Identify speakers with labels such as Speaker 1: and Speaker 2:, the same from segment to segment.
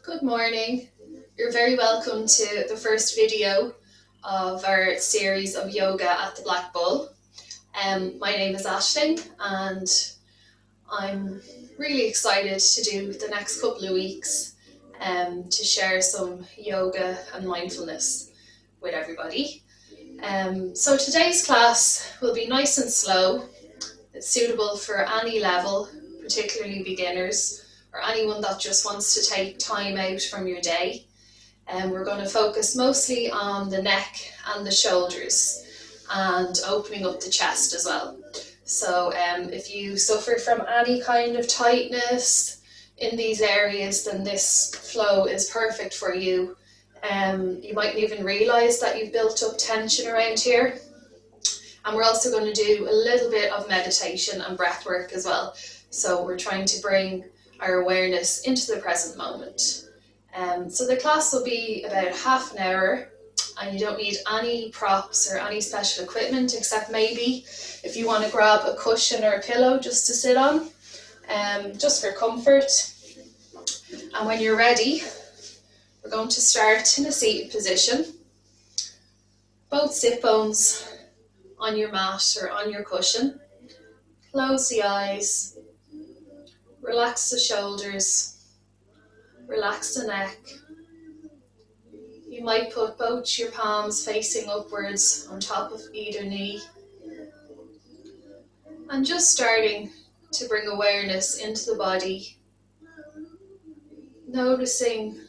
Speaker 1: Good morning. You're very welcome to the first video of our series of yoga at the Black Bull. My name is Aisling and I'm really excited to do the next couple of weeks to share some yoga and mindfulness with everybody. So today's class will be nice and slow. It's suitable for any level, particularly beginners, or anyone that just wants to take time out from your day. And we're going to focus mostly on the neck and the shoulders and opening up the chest as well. So if you suffer from any kind of tightness in these areas, then this flow is perfect for you. You mightn't even realize that you've built up tension around here. And we're also going to do a little bit of meditation and breath work as well. So we're trying to bring our awareness into the present moment. So the class will be about half an hour, and you don't need any props or any special equipment, except maybe if you want to grab a cushion or a pillow just to sit on, just for comfort. And when you're ready, we're going to start in a seated position. Both sit bones on your mat or on your cushion. Close the eyes, relax the shoulders, relax the neck. You might put both your palms facing upwards on top of either knee. And just starting to bring awareness into the body, noticing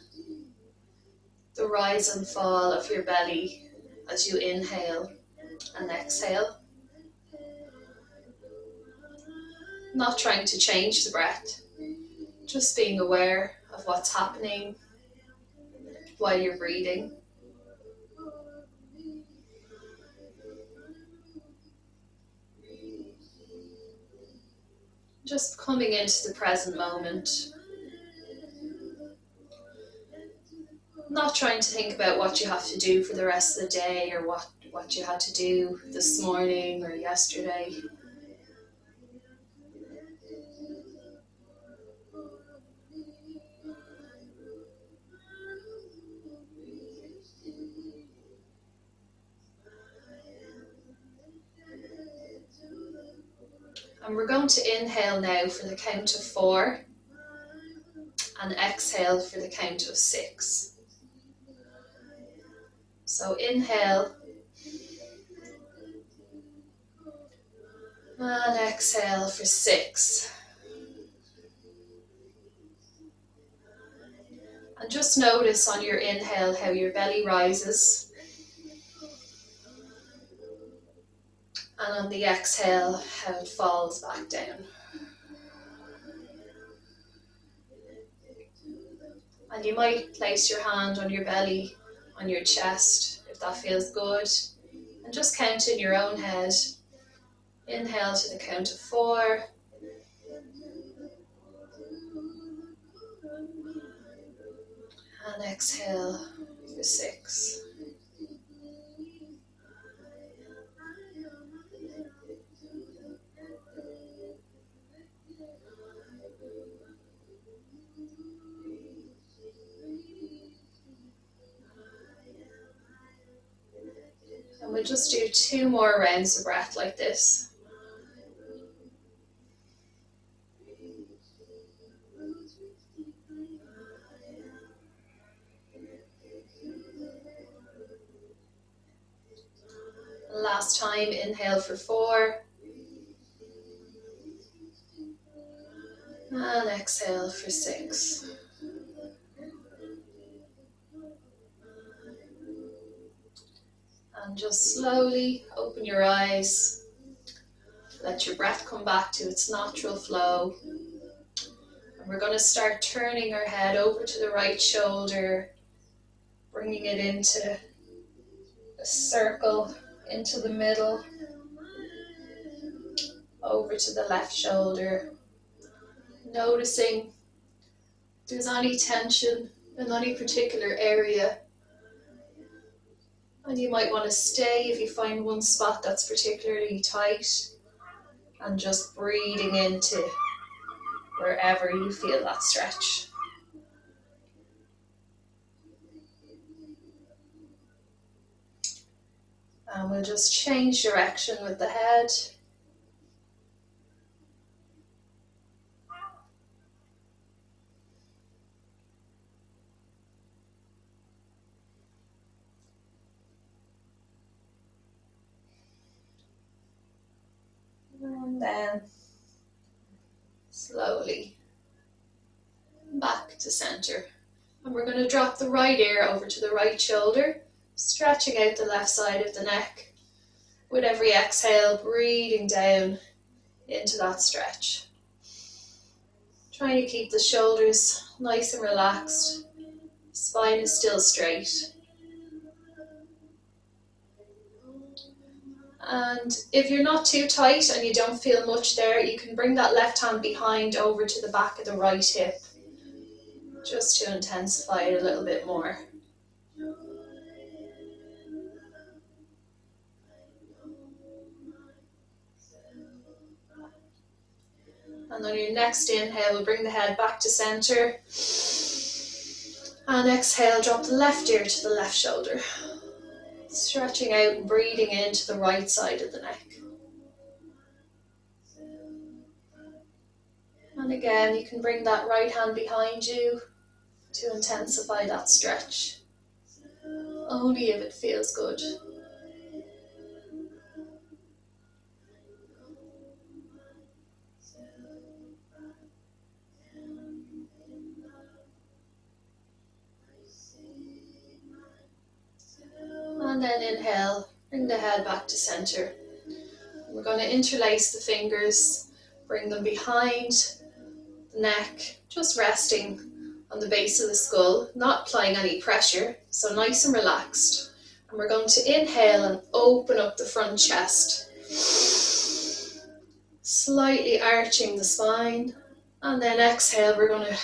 Speaker 1: the rise and fall of your belly as you inhale and exhale. Not trying to change the breath, just being aware of what's happening while you're breathing. Just coming into the present moment. Not trying to think about what you have to do for the rest of the day or what you had to do this morning or yesterday. And we're going to inhale now for the count of 4 and exhale for the count of 6. So inhale and exhale for 6. And just notice on your inhale how your belly rises. And on the exhale, how it falls back down. And you might place your hand on your belly, on your chest, if that feels good. And just count in your own head. Inhale to the count of 4. And exhale for 6. And we'll just do 2 more rounds of breath like this. Last time, inhale for 4. And exhale for 6. And just slowly open your eyes. Let your breath come back to its natural flow. And we're going to start turning our head over to the right shoulder, bringing it into a circle, into the middle, over to the left shoulder. Noticing if there's any tension in any particular area. And you might want to stay if you find one spot that's particularly tight, and just breathing into wherever you feel that stretch. And we'll just change direction with the head. And then slowly back to center. And we're going to drop the right ear over to the right shoulder, stretching out the left side of the neck. With every exhale, breathing down into that stretch. Trying to keep the shoulders nice and relaxed. Spine is still straight. And if you're not too tight and you don't feel much there, you can bring that left hand behind over to the back of the right hip, just to intensify it a little bit more. And on your next inhale, we'll bring the head back to center. And exhale, drop the left ear to the left shoulder. Stretching out and breathing into the right side of the neck. And again, you can bring that right hand behind you to intensify that stretch. Only if it feels good. And then inhale, bring the head back to center. We're going to interlace the fingers, bring them behind the neck, just resting on the base of the skull, not applying any pressure, so nice and relaxed. And we're going to inhale and open up the front chest, slightly arching the spine. And then exhale, we're going to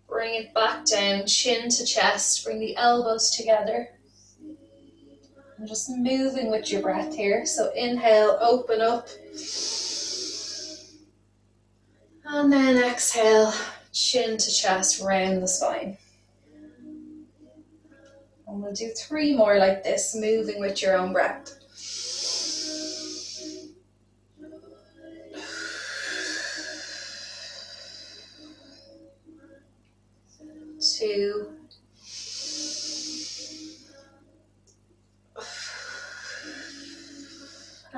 Speaker 1: bring it back down, chin to chest, bring the elbows together. And just moving with your breath here. So inhale, open up. And then exhale, chin to chest, round the spine. And we'll do 3 more like this, moving with your own breath. 2.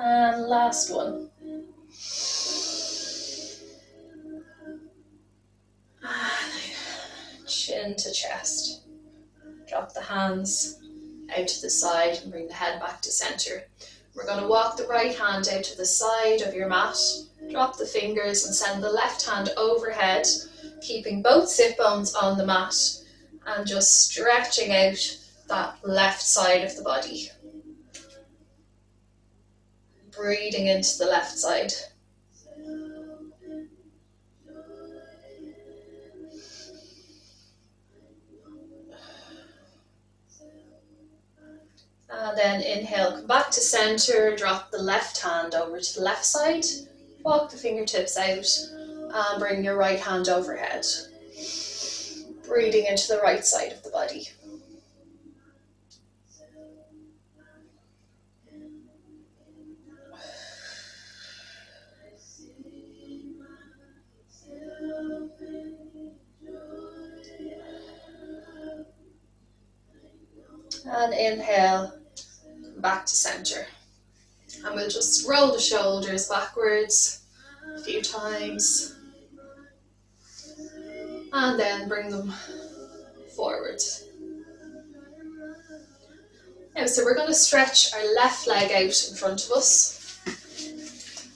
Speaker 1: And last one. Chin to chest. Drop the hands out to the side and bring the head back to center. We're going to walk the right hand out to the side of your mat. Drop the fingers and send the left hand overhead, keeping both sit bones on the mat and just stretching out that left side of the body. Breathing into the left side. And then inhale, come back to center, drop the left hand over to the left side, walk the fingertips out and bring your right hand overhead. Breathing into the right side of the body. And inhale, back to center. And we'll just roll the shoulders backwards a few times. And then bring them forward. Now, so we're going to stretch our left leg out in front of us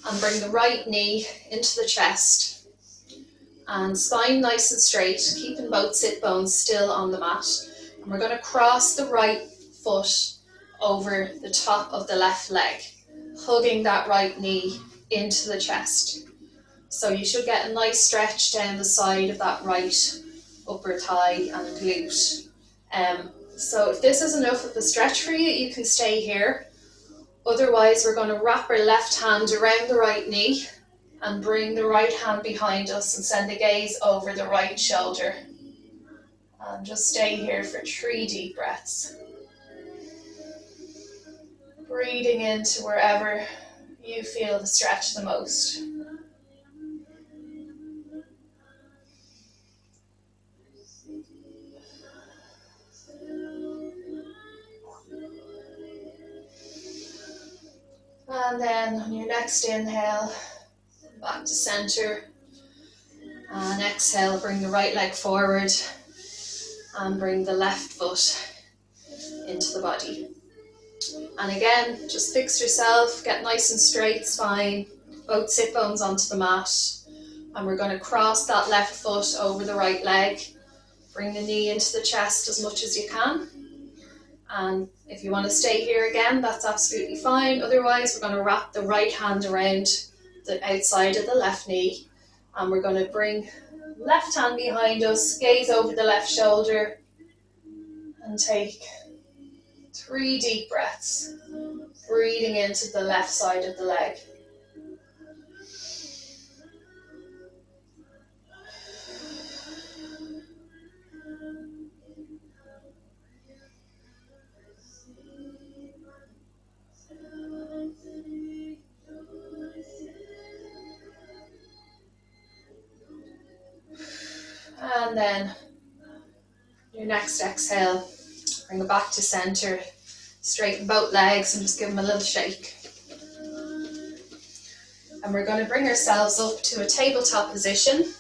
Speaker 1: and bring the right knee into the chest and spine nice and straight, keeping both sit bones still on the mat. And we're going to cross the right foot over the top of the left leg, hugging that right knee into the chest. So you should get a nice stretch down the side of that right upper thigh and glute. So if this is enough of a stretch for you, you can stay here. Otherwise, we're going to wrap our left hand around the right knee and bring the right hand behind us and send the gaze over the right shoulder. And just stay here for 3 deep breaths. Breathing into wherever you feel the stretch the most. And then on your next inhale, back to center. And exhale, bring the right leg forward and bring the left foot into the body. And again, just fix yourself, get nice and straight spine, both sit bones onto the mat. And we're going to cross that left foot over the right leg. Bring the knee into the chest as much as you can. And if you want to stay here again, that's absolutely fine. Otherwise, we're going to wrap the right hand around the outside of the left knee. And we're going to bring left hand behind us, gaze over the left shoulder, and take 3 deep breaths, breathing into the left side of the leg. And then your next exhale, bring it back to center, straighten both legs and just give them a little shake. And we're going to bring ourselves up to a tabletop position.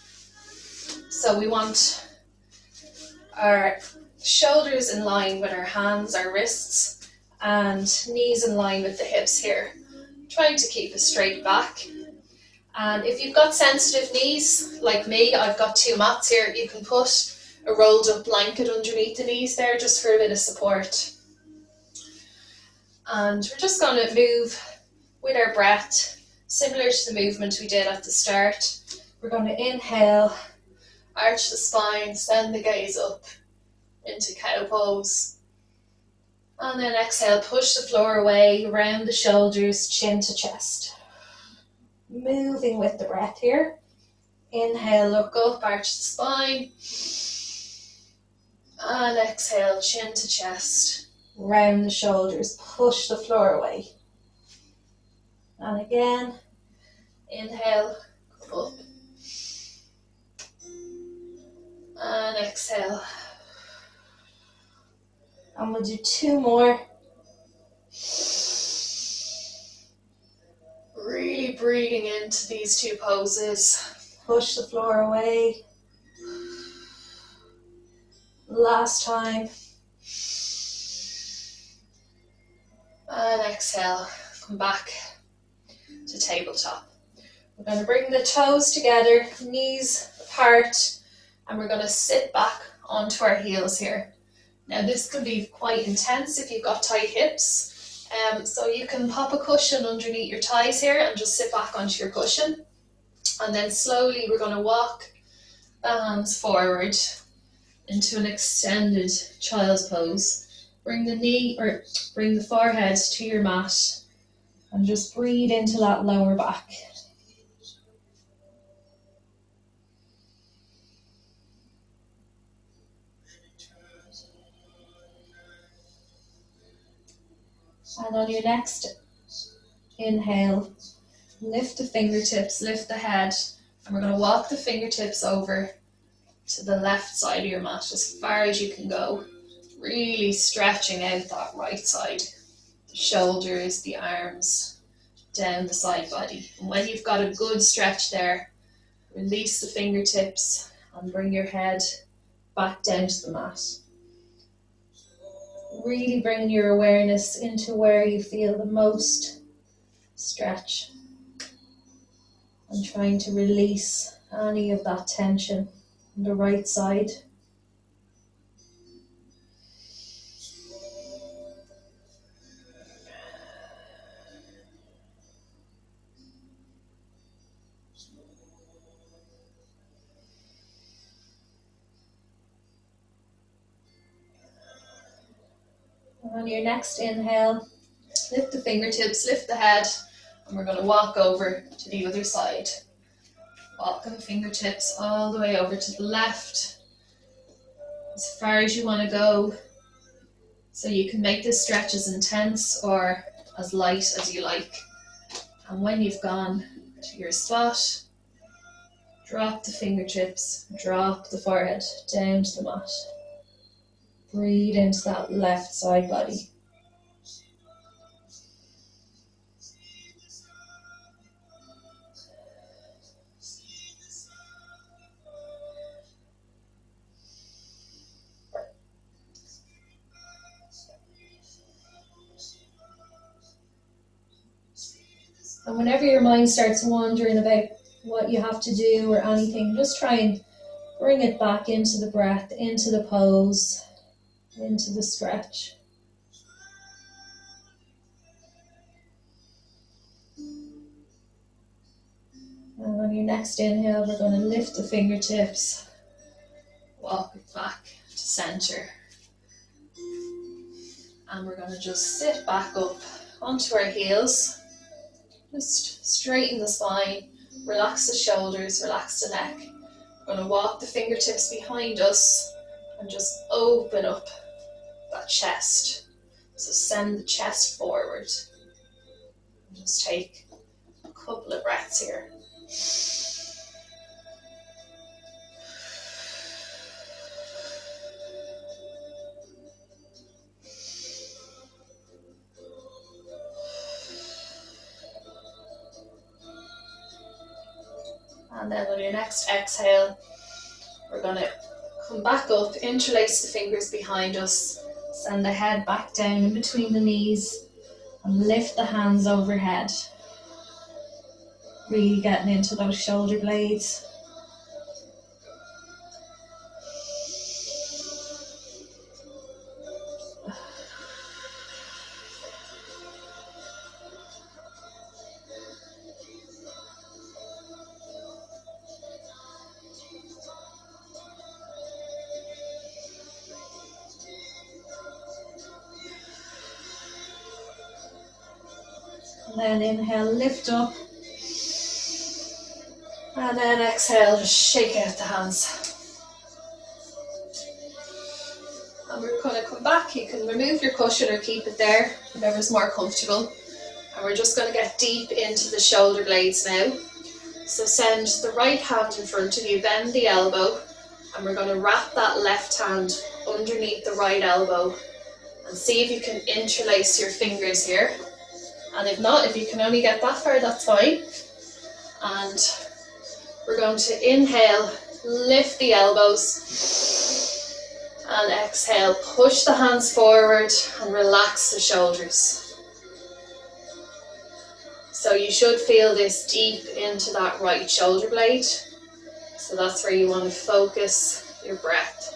Speaker 1: So we want our shoulders in line with our hands, our wrists, and knees in line with the hips here. Trying to keep a straight back. And if you've got sensitive knees, like me, I've got 2 mats here, you can put a rolled up blanket underneath the knees there just for a bit of support. And we're just going to move with our breath, similar to the movement we did at the start. We're going to inhale, arch the spine, send the gaze up into cow pose. And then exhale, push the floor away, round the shoulders, chin to chest. Moving with the breath here. Inhale, look up, arch the spine. And exhale, chin to chest. Round the shoulders, push the floor away. And again, inhale, come up. And exhale. And we'll do 2 more. Really breathing into these 2 poses. Push the floor away. Last time. And exhale, come back to tabletop. We're going to bring the toes together, knees apart, and we're going to sit back onto our heels here. Now this can be quite intense if you've got tight hips. So you can pop a cushion underneath your thighs here and just sit back onto your cushion. And then slowly we're going to walk the hands forward into an extended child's pose. Bring the knee or bring the forehead to your mat and just breathe into that lower back. And on your next inhale, lift the fingertips, lift the head, and we're going to walk the fingertips over to the left side of your mat as far as you can go. Really stretching out that right side, the shoulders, the arms, down the side body. And when you've got a good stretch there, release the fingertips and bring your head back down to the mat. Really bringing your awareness into where you feel the most stretch and trying to release any of that tension on the right side. On your next inhale, lift the fingertips, lift the head, and we're going to walk over to the other side. Walking the fingertips all the way over to the left, as far as you want to go. So you can make this stretch as intense or as light as you like. And when you've gone to your spot, drop the fingertips, drop the forehead down to the mat. Breathe into that left side body. And whenever your mind starts wandering about what you have to do or anything, just try and bring it back into the breath, into the pose, into the stretch. And on your next inhale, we're going to lift the fingertips, walk it back to center. And we're going to just sit back up onto our heels. Just straighten the spine, relax the shoulders, relax the neck. We're going to walk the fingertips behind us and just open up that chest. So send the chest forward. Just take a couple of breaths here. And then on your next exhale, we're going to come back up, interlace the fingers behind us, send the head back down in between the knees, and lift the hands overhead. Really getting into those shoulder blades. And then inhale, lift up. And then exhale, just shake out the hands. And we're going to come back. You can remove your cushion or keep it there, whatever's more comfortable. And we're just going to get deep into the shoulder blades now. So send the right hand in front of you, bend the elbow, and we're going to wrap that left hand underneath the right elbow and see if you can interlace your fingers here. And if not, if you can only get that far, that's fine. And we're going to inhale, lift the elbows, and exhale, push the hands forward and relax the shoulders. So you should feel this deep into that right shoulder blade. So that's where you want to focus your breath.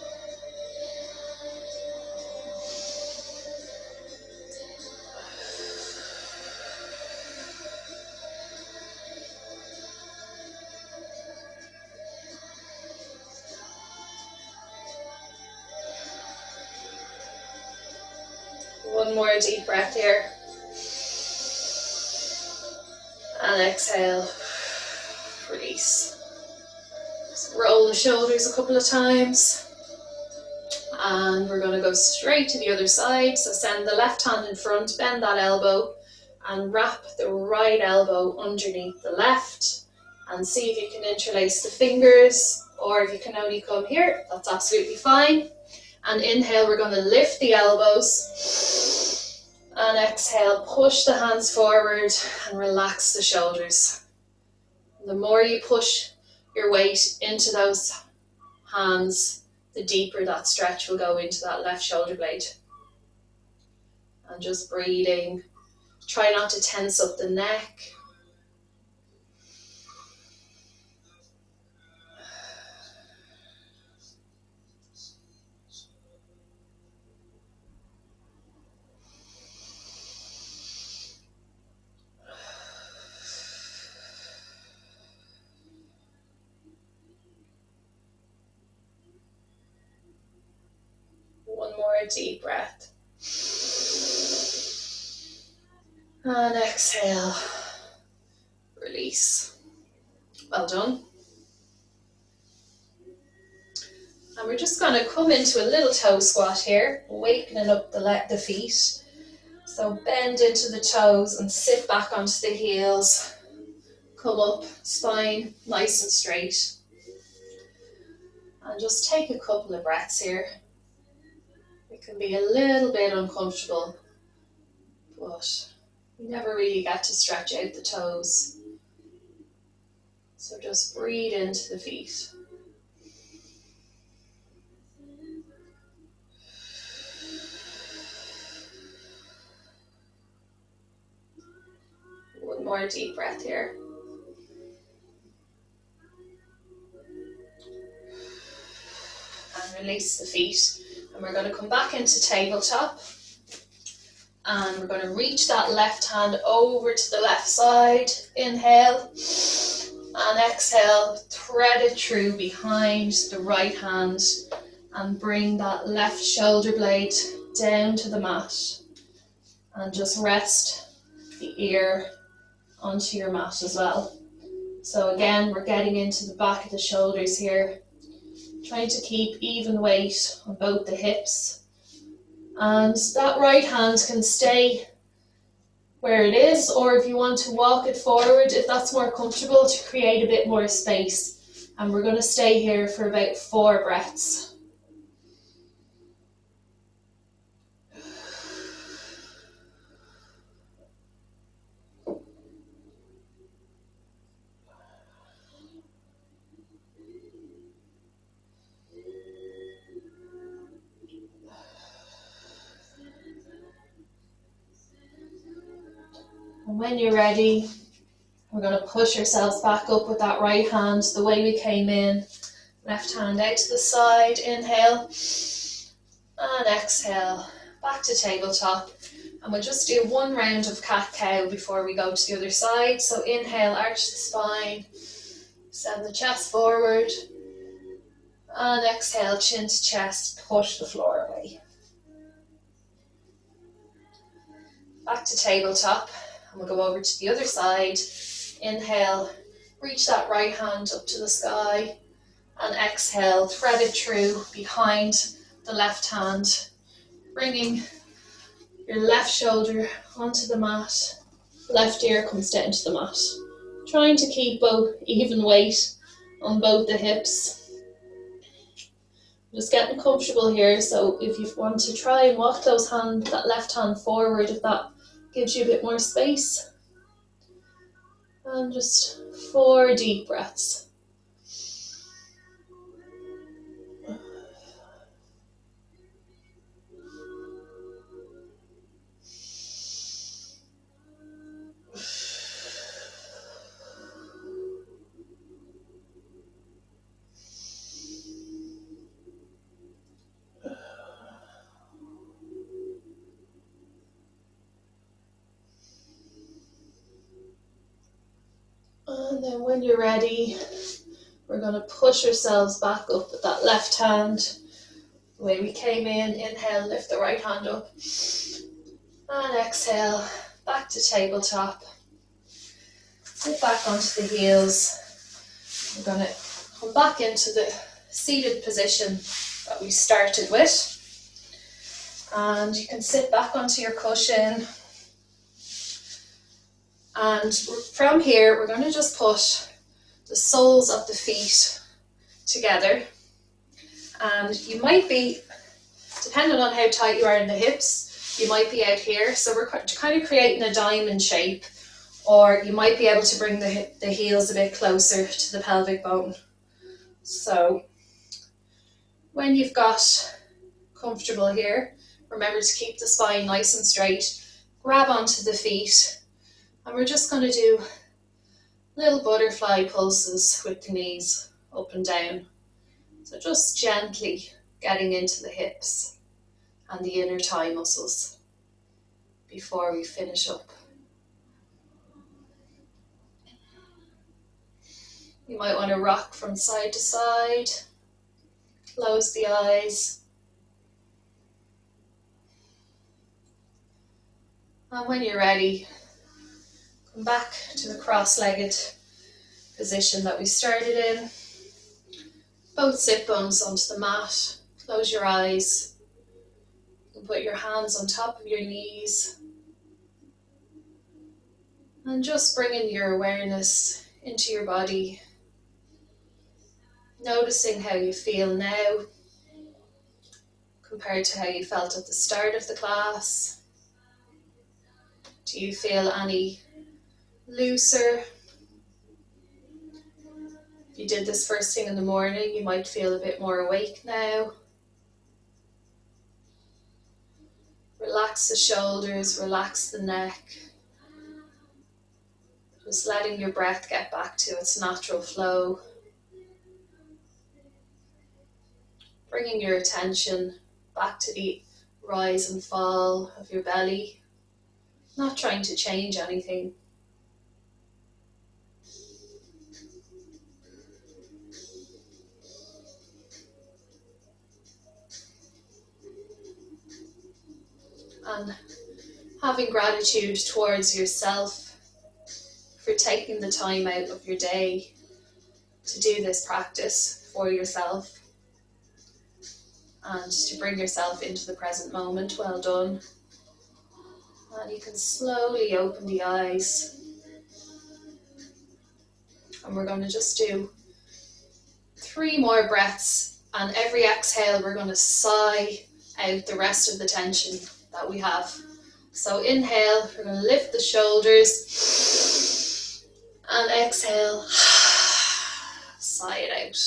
Speaker 1: One more deep breath here. And exhale, release. Just roll the shoulders a couple of times. And we're going to go straight to the other side. So send the left hand in front, bend that elbow, and wrap the right elbow underneath the left. And see if you can interlace the fingers, or if you can only come here, that's absolutely fine. And inhale, we're going to lift the elbows. And exhale, push the hands forward and relax the shoulders. The more you push your weight into those hands, the deeper that stretch will go into that left shoulder blade. And just breathing. Try not to tense up the neck. One more deep breath. And exhale. Release. Well done. And we're just going to come into a little toe squat here, wakening up the feet. So So bend into the toes and sit back onto the heels. Come up, spine nice and straight. And just take a couple of breaths here. It can be a little bit uncomfortable, but you never really get to stretch out the toes. So just breathe into the feet. One more deep breath here. And release the feet. And we're going to come back into tabletop. And we're going to reach that left hand over to the left side. Inhale. And exhale. Thread it through behind the right hand. And bring that left shoulder blade down to the mat. And just rest the ear onto your mat as well. So again, we're getting into the back of the shoulders here. Trying to keep even weight on both the hips. And that right hand can stay where it is, or if you want to walk it forward, if that's more comfortable, to create a bit more space. And we're going to stay here for about 4 breaths. And when you're ready, we're going to push ourselves back up with that right hand the way we came in. Left hand out to the side, inhale, and exhale, back to tabletop. And we'll just do 1 round of cat-cow before we go to the other side. So inhale, arch the spine, send the chest forward, and exhale, chin to chest, push the floor away. Back to tabletop. And we'll go over to the other side. Inhale, reach that right hand up to the sky. And exhale, thread it through behind the left hand. Bringing your left shoulder onto the mat. Left ear comes down to the mat. Trying to keep both even weight on both the hips. Just getting comfortable here. So if you want to try and walk that left hand forward, if that gives you a bit more space. And just 4 deep breaths. And then when you're ready, we're going to push ourselves back up with that left hand. The way we came in, inhale, lift the right hand up. And exhale, back to tabletop. Sit back onto the heels. We're going to come back into the seated position that we started with. And you can sit back onto your cushion. And from here, we're going to just put the soles of the feet together. And you might be, depending on how tight you are in the hips, you might be out here. So we're kind of creating a diamond shape. Or you might be able to bring the heels a bit closer to the pelvic bone. So when you've got comfortable here, remember to keep the spine nice and straight. Grab onto the feet. And we're just going to do little butterfly pulses with the knees up and down. So just gently getting into the hips and the inner thigh muscles before we finish up. You might want to rock from side to side, close the eyes. And when you're ready, come back to the cross-legged position that we started in. Both sit bones onto the mat. Close your eyes. You can put your hands on top of your knees. And just bringing your awareness into your body, noticing how you feel now compared to how you felt at the start of the class. Do you feel any looser? If you did this first thing in the morning, you might feel a bit more awake now. Relax the shoulders, relax the neck. Just letting your breath get back to its natural flow. Bringing your attention back to the rise and fall of your belly. Not trying to change anything. And having gratitude towards yourself for taking the time out of your day to do this practice for yourself and to bring yourself into the present moment. Well done. And you can slowly open the eyes. And we're going to just do 3 more breaths, and every exhale we're going to sigh out the rest of the tension that we have. So inhale, we're going to lift the shoulders, and exhale, sigh it out.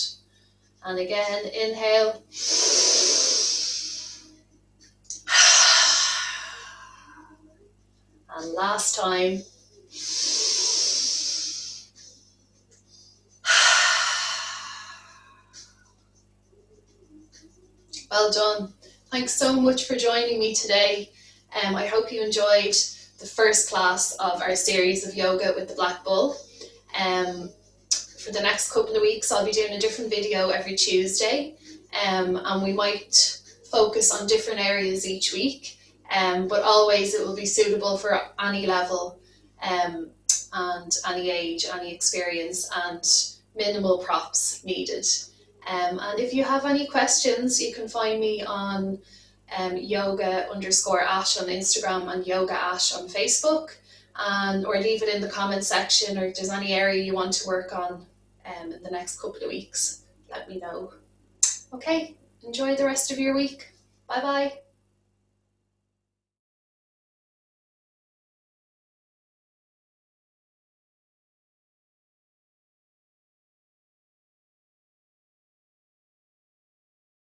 Speaker 1: And again, inhale, and last time. Well done. Thanks so much for joining me today. I hope you enjoyed the first class of our series of yoga with the black bull. For the next couple of weeks, I'll be doing a different video every Tuesday, and we might focus on different areas each week, but always it will be suitable for any level and any age, any experience, and minimal props needed. And if you have any questions, you can find me on yoga_ash on Instagram and Yoga Ash on Facebook, or leave it in the comment section, or if there's any area you want to work on in the next couple of weeks, let me know. Okay, enjoy the rest of your week. Bye bye.